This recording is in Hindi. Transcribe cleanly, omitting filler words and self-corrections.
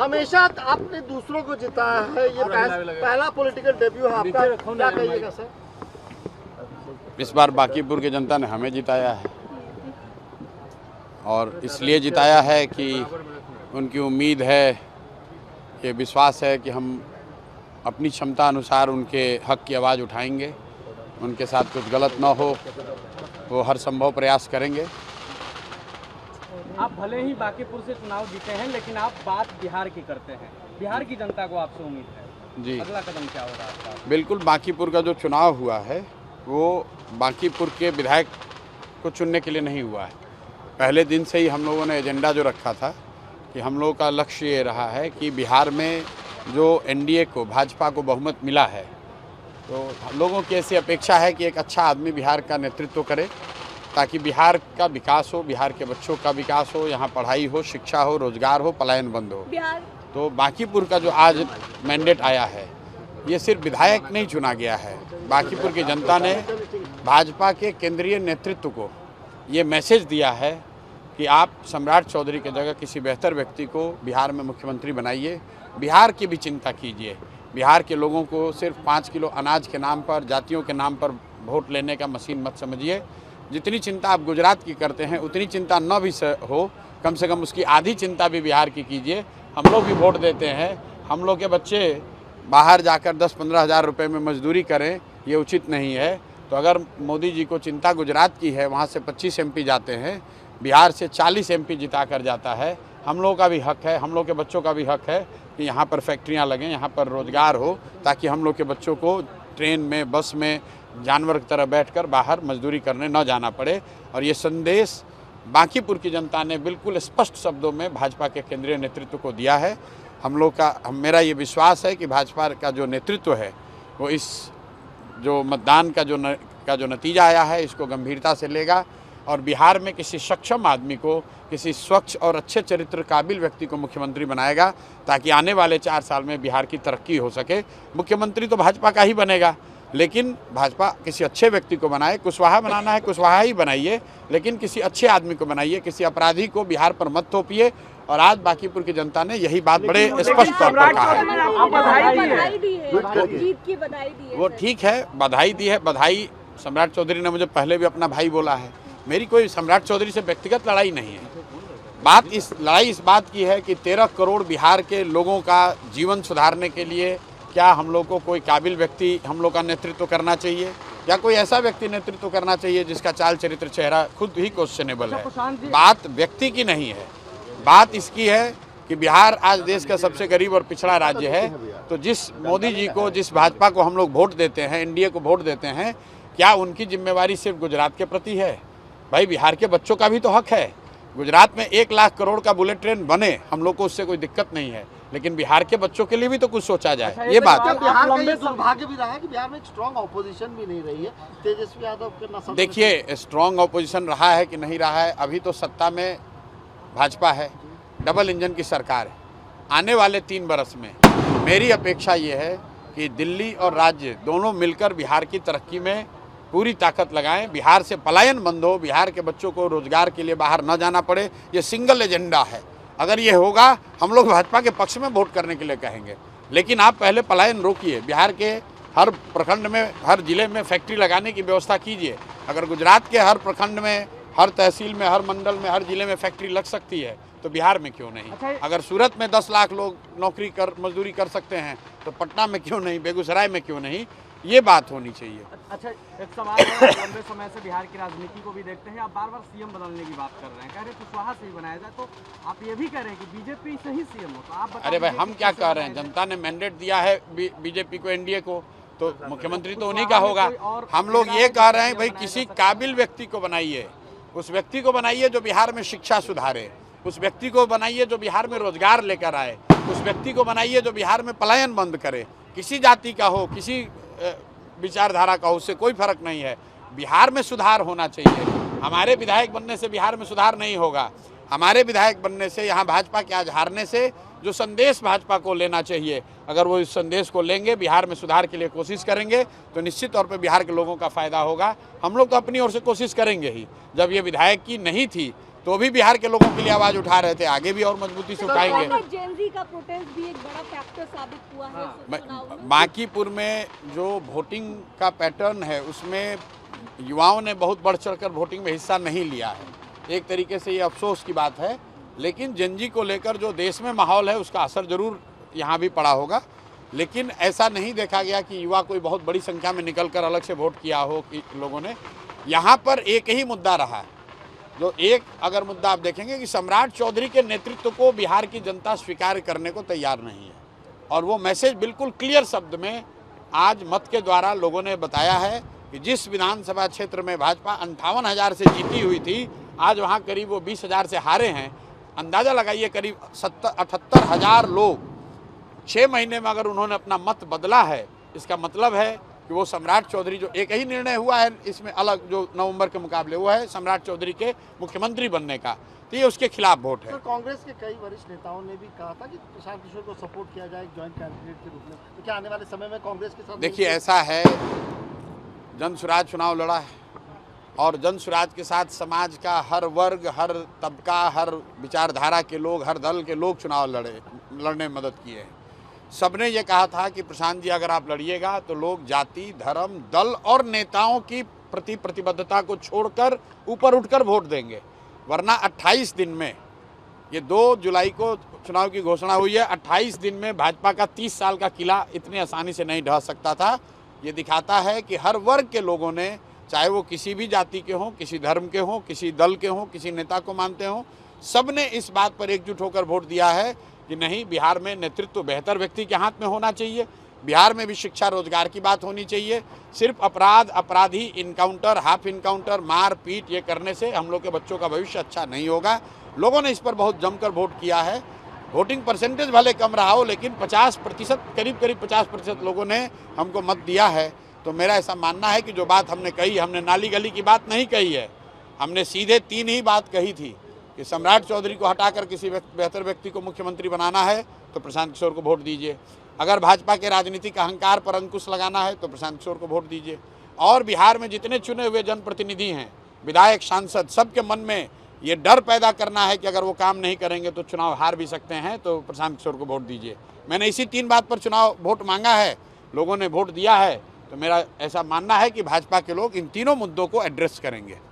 हमेशा आपने दूसरों को जिताया है, ये पहला पॉलिटिकल डेब्यू है आपका, क्या कहिएगा सर? इस बार बांकीपुर की जनता ने हमें जिताया है और इसलिए जिताया है कि उनकी उम्मीद है, ये विश्वास है कि हम अपनी क्षमता अनुसार उनके हक की आवाज़ उठाएंगे, उनके साथ कुछ गलत ना हो, वो हर संभव प्रयास करेंगे। आप भले ही बांकीपुर से चुनाव जीते हैं, लेकिन आप बात बिहार की करते हैं। बिहार की जनता को आपसे उम्मीद है जी, अगला कदम क्या होगा आपका? बिल्कुल, बांकीपुर का जो चुनाव हुआ है वो बांकीपुर के विधायक को चुनने के लिए नहीं हुआ है। पहले दिन से ही हम लोगों ने एजेंडा जो रखा था कि हम लोगों का लक्ष्य ये रहा है कि बिहार में जो एनडीए को, भाजपा को बहुमत मिला है, तो लोगों की ऐसी अपेक्षा है कि एक अच्छा आदमी बिहार का नेतृत्व करे ताकि बिहार का विकास हो, बिहार के बच्चों का विकास हो, यहाँ पढ़ाई हो, शिक्षा हो, रोजगार हो, पलायन बंद हो। तो बांकीपुर का जो आज मैंडेट आया है, ये सिर्फ विधायक नहीं चुना गया है, बांकीपुर की जनता ने भाजपा के केंद्रीय नेतृत्व को ये मैसेज दिया है कि आप सम्राट चौधरी की जगह किसी बेहतर व्यक्ति को बिहार में मुख्यमंत्री बनाइए, बिहार की भी चिंता कीजिए। बिहार के लोगों को सिर्फ 5 किलो अनाज के नाम पर, जातियों के नाम पर वोट लेने का मशीन मत समझिए। जितनी चिंता आप गुजरात की करते हैं उतनी चिंता न भी हो, कम से कम उसकी आधी चिंता भी बिहार की कीजिए। हम लोग भी वोट देते हैं, हम लोग के बच्चे बाहर जाकर 10-15 हज़ार रुपये में मजदूरी करें, ये उचित नहीं है। तो अगर मोदी जी को चिंता गुजरात की है, वहाँ से 25 एमपी जाते हैं, बिहार से 40 एमपी जिता कर जाता है, हम लोगों का भी हक है, हम लोग के बच्चों का भी हक है कि यहाँ पर फैक्ट्रियाँ लगें, यहाँ पर रोज़गार हो, ताकि हम लोग के बच्चों को ट्रेन में, बस में जानवर की तरह बैठकर बाहर मजदूरी करने न जाना पड़े। और ये संदेश बांकीपुर की जनता ने बिल्कुल स्पष्ट शब्दों में भाजपा के केंद्रीय नेतृत्व को दिया है। मेरा ये विश्वास है कि भाजपा का जो नेतृत्व है वो इस जो मतदान का जो नतीजा आया है इसको गंभीरता से लेगा और बिहार में किसी सक्षम आदमी को, किसी स्वच्छ और अच्छे चरित्र काबिल व्यक्ति को मुख्यमंत्री बनाएगा, ताकि आने वाले 4 साल में बिहार की तरक्की हो सके। मुख्यमंत्री तो भाजपा का ही बनेगा, लेकिन भाजपा किसी अच्छे व्यक्ति को बनाए। कुशवाहा बनाना है, कुशवाहा ही बनाइए, लेकिन किसी अच्छे आदमी को बनाइए, किसी अपराधी को बिहार पर मत थोपिए। और आज बांकीपुर की जनता ने यही बात बड़े स्पष्ट तौर पर कहा है। वो ठीक है, बधाई दी है। बधाई, सम्राट चौधरी ने मुझे पहले भी अपना भाई बोला है। मेरी कोई सम्राट चौधरी से व्यक्तिगत लड़ाई नहीं है। लड़ाई इस बात की है कि 13 करोड़ बिहार के लोगों का जीवन सुधारने के लिए क्या हम लोग को कोई काबिल व्यक्ति हम लोग का नेतृत्व करना चाहिए, या कोई ऐसा व्यक्ति नेतृत्व करना चाहिए जिसका चाल चरित्र, चेहरा खुद ही क्वेश्चनेबल है। बात व्यक्ति की नहीं है, बात इसकी है कि बिहार आज देश का सबसे गरीब और पिछड़ा राज्य है। तो जिस मोदी जी को, जिस भाजपा को हम लोग वोट देते हैं, एनडीए को वोट देते हैं, क्या उनकी जिम्मेवारी सिर्फ गुजरात के प्रति है? भाई, बिहार के बच्चों का भी तो हक है। गुजरात में 1 लाख करोड़ का बुलेट ट्रेन बने, हम लोग को उससे कोई दिक्कत नहीं है, लेकिन बिहार के बच्चों के लिए भी तो कुछ सोचा जाए। ये बात है। बिहार का ये दुर्भाग्य भी रहा है कि बिहार में स्ट्रांग ऑपोजिशन भी नहीं रही है। तेजस्वी यादव के देखिए, स्ट्रांग ऑपोजिशन रहा है कि नहीं रहा है, अभी तो सत्ता में भाजपा है, डबल इंजन की सरकार है। आने वाले 3 बरस में मेरी अपेक्षा ये है कि दिल्ली और राज्य दोनों मिलकर बिहार की तरक्की में पूरी ताकत लगाएं, बिहार से पलायन बंद हो, बिहार के बच्चों को रोजगार के लिए बाहर न जाना पड़े। ये सिंगल एजेंडा है। अगर ये होगा, हम लोग भाजपा के पक्ष में वोट करने के लिए कहेंगे, लेकिन आप पहले पलायन रोकिए। बिहार के हर प्रखंड में, हर जिले में फैक्ट्री लगाने की व्यवस्था कीजिए। अगर गुजरात के हर प्रखंड में, हर तहसील में, हर मंडल में, हर जिले में फैक्ट्री लग सकती है, तो बिहार में क्यों नहीं? अगर सूरत में 10 लाख लोग मजदूरी कर सकते हैं, तो पटना में क्यों नहीं, बेगूसराय में क्यों नहीं? ये बात होनी चाहिए। अच्छा, एक सवाल है, लंबे समय से बिहार की राजनीति को भी देखते हैं, आप बार-बार सीएम बदलने की बात कर रहे हैं, कह रहे कुशवाहा से ही बनाया जाए, तो आप ये भी कह रहे हैं कि बीजेपी से ही सीएम हो, तो आप बताइए। अरे भाई, हम क्या कह रहे हैं? जनता ने मैंडेट दिया है बीजेपी को, एनडीए को, तो मुख्यमंत्री तो उन्हीं का होगा। हम लोग ये कह रहे हैं भाई, किसी काबिल व्यक्ति को बनाइए, उस व्यक्ति को बनाइए जो बिहार में शिक्षा सुधारे, उस व्यक्ति को बनाइए जो बिहार में रोजगार लेकर आए, उस व्यक्ति को बनाइए जो बिहार में पलायन बंद करे। किसी जाति का हो, किसी विचारधारा का हो, उससे कोई फर्क नहीं है। बिहार में सुधार होना चाहिए। हमारे विधायक बनने से बिहार में सुधार नहीं होगा। हमारे विधायक बनने से, यहाँ भाजपा के आज हारने से जो संदेश भाजपा को लेना चाहिए, अगर वो इस संदेश को लेंगे, बिहार में सुधार के लिए कोशिश करेंगे, तो निश्चित तौर पे बिहार के लोगों का फायदा होगा। हम लोग तो अपनी ओर से कोशिश करेंगे ही। जब ये विधायक की नहीं थी तो भी बिहार के लोगों के लिए आवाज उठा रहे थे, आगे भी और मजबूती से उठाएंगे। जेन ज़ी का प्रोटेस्ट भी एक बड़ा फैक्टर साबित हुआ है चुनाव में। बांकीपुर में जो वोटिंग का पैटर्न है उसमें युवाओं ने बहुत बढ़ चढ़कर वोटिंग में हिस्सा नहीं लिया है। एक तरीके से ये अफसोस की बात है, लेकिन जेन-ज़ी को लेकर जो देश में माहौल है उसका असर जरूर यहाँ भी पड़ा होगा। लेकिन ऐसा नहीं देखा गया कि युवा कोई बहुत बड़ी संख्या में निकलकर अलग से वोट किया हो कि लोगों ने। यहाँ पर एक ही मुद्दा रहा है, जो एक अगर मुद्दा आप देखेंगे कि सम्राट चौधरी के नेतृत्व को बिहार की जनता स्वीकार करने को तैयार नहीं है, और वो मैसेज बिल्कुल क्लियर शब्द में आज मत के द्वारा लोगों ने बताया है कि जिस विधानसभा क्षेत्र में भाजपा 58,000 से जीती हुई थी, आज वहाँ करीब वो 20,000 से हारे हैं। अंदाज़ा लगाइए, करीब 78,000 लोग 6 महीने में अगर उन्होंने अपना मत बदला है, इसका मतलब है कि वो सम्राट चौधरी, जो एक ही निर्णय हुआ है इसमें अलग जो नवंबर के मुकाबले, वो है सम्राट चौधरी के मुख्यमंत्री बनने का, तो ये उसके खिलाफ वोट है। सर, कांग्रेस के कई वरिष्ठ नेताओं ने भी कहा था कि प्रशांत किशोर को सपोर्ट किया जाए ज्वाइंट कैंडिडेट के रूप में, तो क्या आने वाले समय में कांग्रेस के साथ? देखिए, ऐसा है, जन स्वराज चुनाव लड़ा है और जन स्वराज के साथ समाज का हर वर्ग, हर तबका, हर विचारधारा के लोग, हर दल के लोग चुनाव लड़ने में मदद किए हैं। सबने ये कहा था कि प्रशांत जी अगर आप लड़िएगा तो लोग जाति, धर्म, दल और नेताओं की प्रति प्रतिबद्धता को छोड़कर ऊपर उठकर वोट देंगे, वरना 28 दिन में, ये 2 जुलाई को चुनाव की घोषणा हुई है, 28 दिन में भाजपा का 30 साल का किला इतनी आसानी से नहीं ढह सकता था। ये दिखाता है कि हर वर्ग के लोगों ने, चाहे वो किसी भी जाति के हों, किसी धर्म के हों, किसी दल के हों, किसी नेता को मानते हों, सब ने इस बात पर एकजुट होकर वोट दिया है कि नहीं, बिहार में नेतृत्व बेहतर व्यक्ति के हाथ में होना चाहिए, बिहार में भी शिक्षा रोजगार की बात होनी चाहिए। सिर्फ अपराध, अपराधी, इनकाउंटर, हाफ इनकाउंटर, मार पीट ये करने से हम लोग के बच्चों का भविष्य अच्छा नहीं होगा। लोगों ने इस पर बहुत जमकर वोट किया है। वोटिंग परसेंटेज भले कम रहा हो, लेकिन 50%, करीब 50% लोगों ने हमको मत दिया है। तो मेरा ऐसा मानना है कि जो बात हमने कही, हमने नाली गली की बात नहीं कही है, हमने सीधे 3 ही बात कही थी कि सम्राट चौधरी को हटाकर किसी बेहतर व्यक्ति को मुख्यमंत्री बनाना है तो प्रशांत किशोर को वोट दीजिए। अगर भाजपा के राजनीतिक अहंकार पर अंकुश लगाना है तो प्रशांत किशोर को वोट दीजिए। और बिहार में जितने चुने हुए जनप्रतिनिधि हैं, विधायक, सांसद, सबके मन में ये डर पैदा करना है कि अगर वो काम नहीं करेंगे तो चुनाव हार भी सकते हैं, तो प्रशांत किशोर को वोट दीजिए। मैंने इसी 3 बात पर चुनाव वोट मांगा है, लोगों ने वोट दिया है। तो मेरा ऐसा मानना है कि भाजपा के लोग इन तीनों मुद्दों को एड्रेस करेंगे।